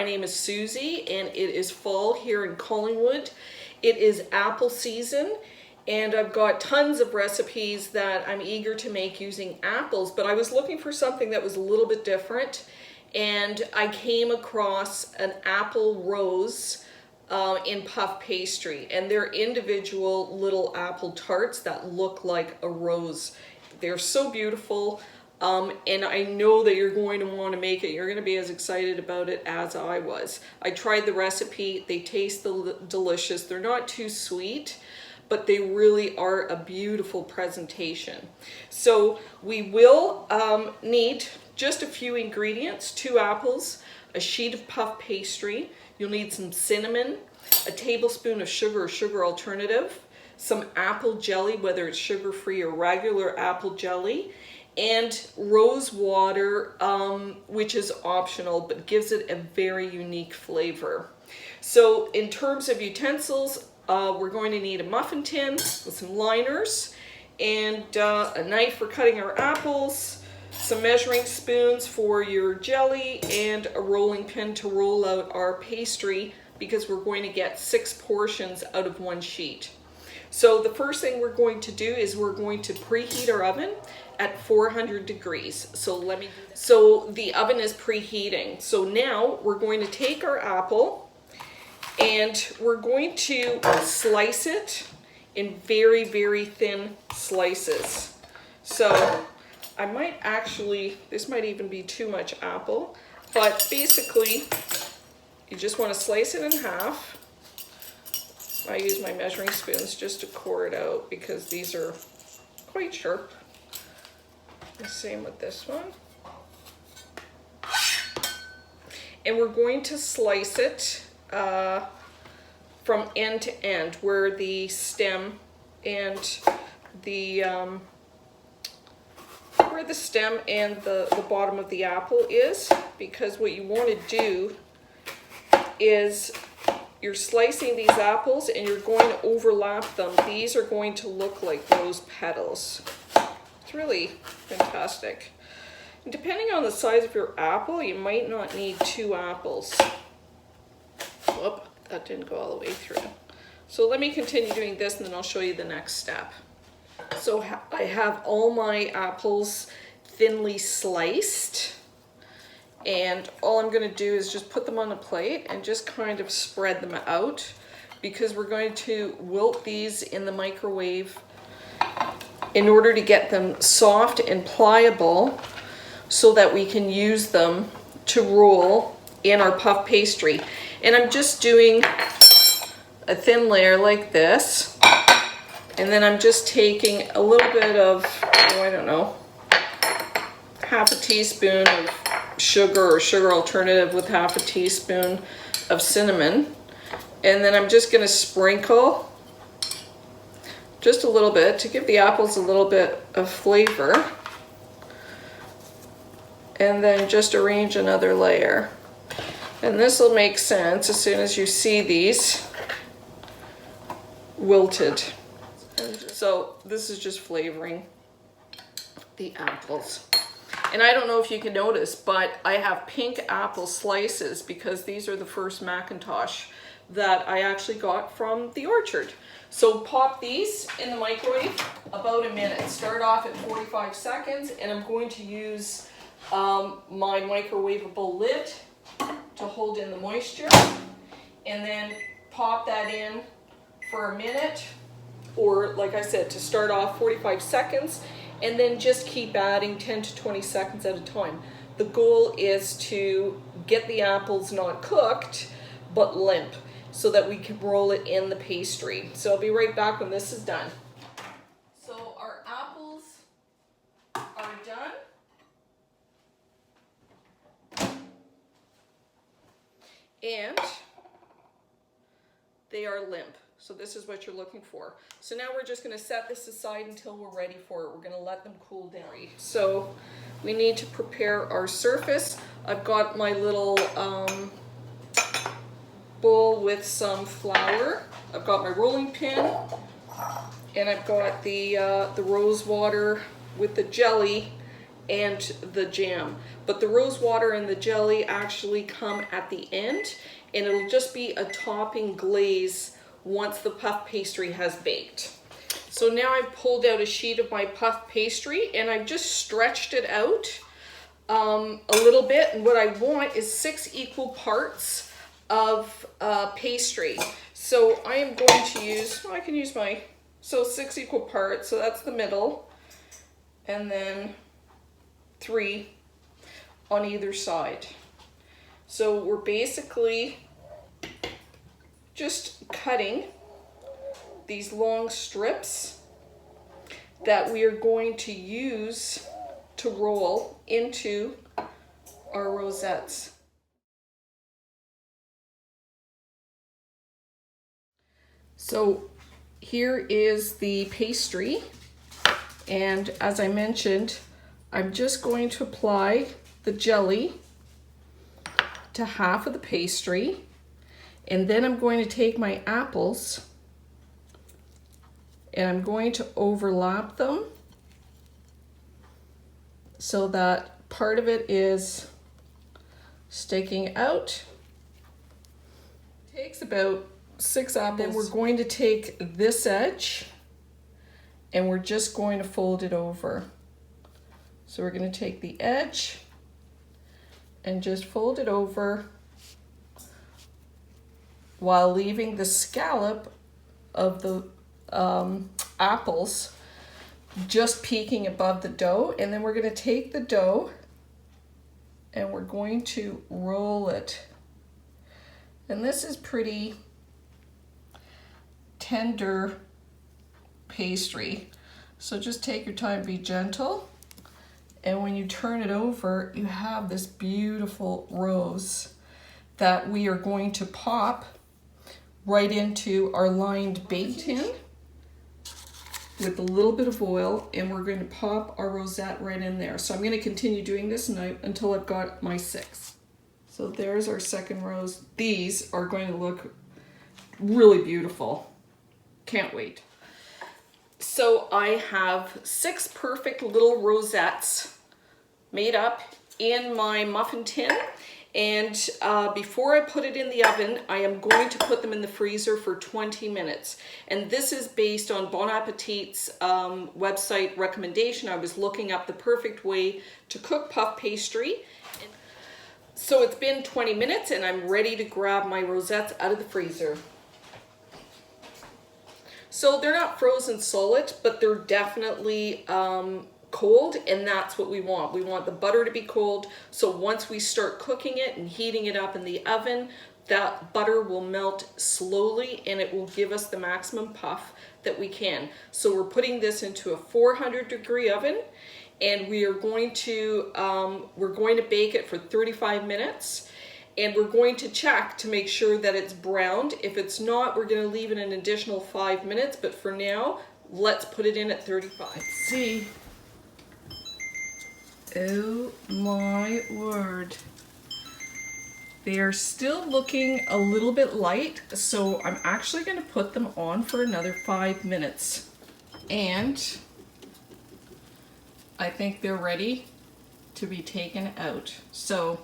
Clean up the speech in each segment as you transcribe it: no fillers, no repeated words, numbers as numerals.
My name is Susie and it is fall here in Collingwood. It is apple season and I've got tons of recipes that I'm eager to make using apples, but I was looking for something that was a little bit different and I came across an apple rose in puff pastry, and they're individual little apple tarts that look like a rose. They're so beautiful. And I know that you're going to want to make it. You're going to be as excited about it as I was. I tried the recipe. They taste delicious. They're not too sweet, but they really are a beautiful presentation. So we will need just a few ingredients: 2 apples, a sheet of puff pastry. You'll need some cinnamon, a tablespoon of sugar or sugar alternative, some apple jelly, whether it's sugar-free or regular apple jelly, and rose water, which is optional but gives it a very unique flavor. So in terms of utensils, we're going to need a muffin tin with some liners and a knife for cutting our apples, some measuring spoons for your jelly, and a rolling pin to roll out our pastry, because we're going to get 6 portions out of 1 sheet. So the first thing we're going to do is we're going to preheat our oven at 400 degrees. So the oven is preheating. So now we're going to take our apple and we're going to slice it in very, very thin slices. So I might actually, this might even be too much apple, but basically you just want to slice it in half. I use my measuring spoons just to core it out because these are quite sharp. The same with this one. And we're going to slice it from end to end, where the stem and the bottom of the apple is, because what you want to do is you're slicing these apples and you're going to overlap them. These are going to look like rose petals. It's really fantastic. And depending on the size of your apple, you might not need 2 apples. Whoop, that didn't go all the way through. So let me continue doing this and then I'll show you the next step. So I have all my apples thinly sliced, and all I'm going to do is just put them on a plate and just kind of spread them out, because we're going to wilt these in the microwave in order to get them soft and pliable so that we can use them to roll in our puff pastry. And I'm just doing a thin layer like this, and then I'm just taking a little bit of, I don't know, half a teaspoon of sugar or sugar alternative with half a teaspoon of cinnamon, and then I'm just going to sprinkle just a little bit to give the apples a little bit of flavor, and then just arrange another layer. And this will make sense as soon as you see these wilted. So this is just flavoring the apples. And I don't know if you can notice, but I have pink apple slices because these are the first Macintosh that I actually got from the orchard. So pop these in the microwave about a minute. Start off at 45 seconds, and I'm going to use my microwavable lid to hold in the moisture, and then pop that in for a minute, or like I said, to start off 45 seconds, and then just keep adding 10 to 20 seconds at a time. The goal is to get the apples not cooked, but limp, so that we can roll it in the pastry. So I'll be right back when this is done. So our apples are done. And they are limp. So this is what you're looking for. So now we're just going to set this aside until we're ready for it. We're going to let them cool down. So we need to prepare our surface. I've got my little bowl with some flour. I've got my rolling pin, and I've got the rose water with the jelly, and the jam. But the rose water and the jelly actually come at the end, and it'll just be a topping glaze once the puff pastry has baked. So now I've pulled out a sheet of my puff pastry and I've just stretched it out a little bit. And what I want is 6 equal parts of pastry. So I am going to use, well, I can use my, so 6 equal parts, so that's the middle, and then 3 on either side. So we're basically just cutting these long strips that we are going to use to roll into our rosettes. So here is the pastry, and as I mentioned, I'm just going to apply the jelly to half of the pastry, and then I'm going to take my apples and I'm going to overlap them so that part of it is sticking out. It takes about 6 apples. Then we're going to take this edge and we're just going to fold it over. So we're going to take the edge and just fold it over while leaving the scallop of the apples just peeking above the dough. And then we're going to take the dough and we're going to roll it. And this is pretty tender pastry, so just take your time, be gentle, and when you turn it over you have this beautiful rose that we are going to pop right into our lined bake tin with a little bit of oil, and we're going to pop our rosette right in there. So I'm going to continue doing this until I've got my 6. So there's our second rose. These are going to look really beautiful. Can't wait. So I have 6 perfect little rosettes made up in my muffin tin. And before I put it in the oven, I am going to put them in the freezer for 20 minutes. And this is based on Bon Appetit's website recommendation. I was looking up the perfect way to cook puff pastry. So it's been 20 minutes and I'm ready to grab my rosettes out of the freezer. So they're not frozen solid, but they're definitely cold, and that's what we want. We want the butter to be cold, so once we start cooking it and heating it up in the oven, that butter will melt slowly and it will give us the maximum puff that we can. So we're putting this into a 400-degree oven, and we are going to bake it for 35 minutes. And we're going to check to make sure that it's browned. If it's not, we're going to leave it an additional 5 minutes. But for now, let's put it in at 35. Let's see. Oh my word. They are still looking a little bit light, so I'm actually going to put them on for another 5 minutes. And I think they're ready to be taken out. So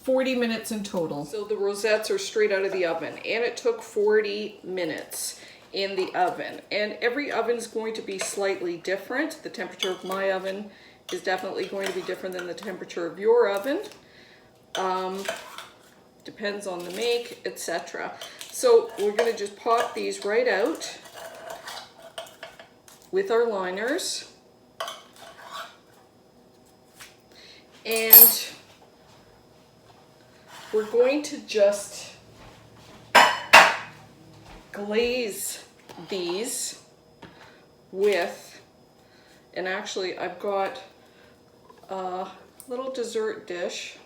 40 minutes in total. So the rosettes are straight out of the oven, and it took 40 minutes in the oven. And every oven is going to be slightly different. The temperature of my oven is definitely going to be different than the temperature of your oven. Depends on the make, etc. So we're going to just pop these right out with our liners. And we're going to just glaze these with, and actually I've got a little dessert dish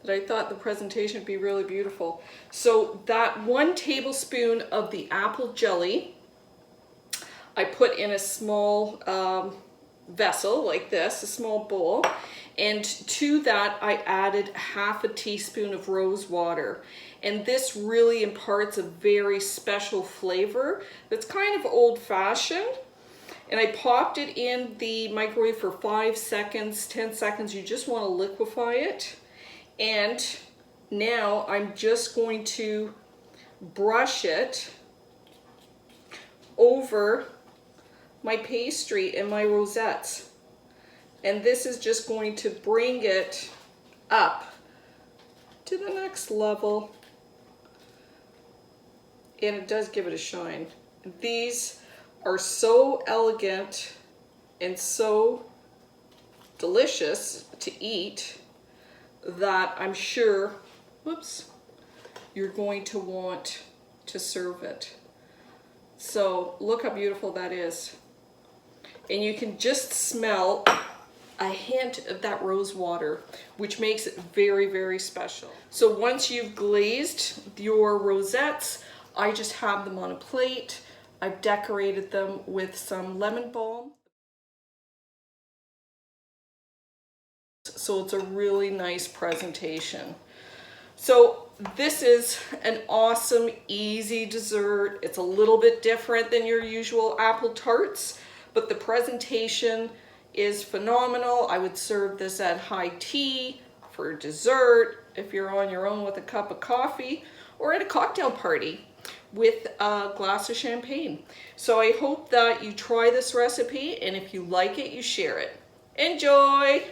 that I thought the presentation would be really beautiful. So that 1 tablespoon of the apple jelly I put in a small vessel like this, a small bowl. And to that, I added half a teaspoon of rose water. And this really imparts a very special flavor that's kind of old-fashioned. And I popped it in the microwave for 5 seconds, 10 seconds. You just want to liquefy it. And now I'm just going to brush it over my pastry and my rosettes. And this is just going to bring it up to the next level. And it does give it a shine. These are so elegant and so delicious to eat that I'm sure, whoops, you're going to want to serve it. So look how beautiful that is. And you can just smell a hint of that rose water, which makes it very, very special. So once you've glazed your rosettes, I just have them on a plate. I've decorated them with some lemon balm. So it's a really nice presentation. So this is an awesome, easy dessert. It's a little bit different than your usual apple tarts, but the presentation is phenomenal. I would serve this at high tea, for dessert, if you're on your own with a cup of coffee, or at a cocktail party with a glass of champagne. So I hope that you try this recipe, and if you like it, you share it. Enjoy!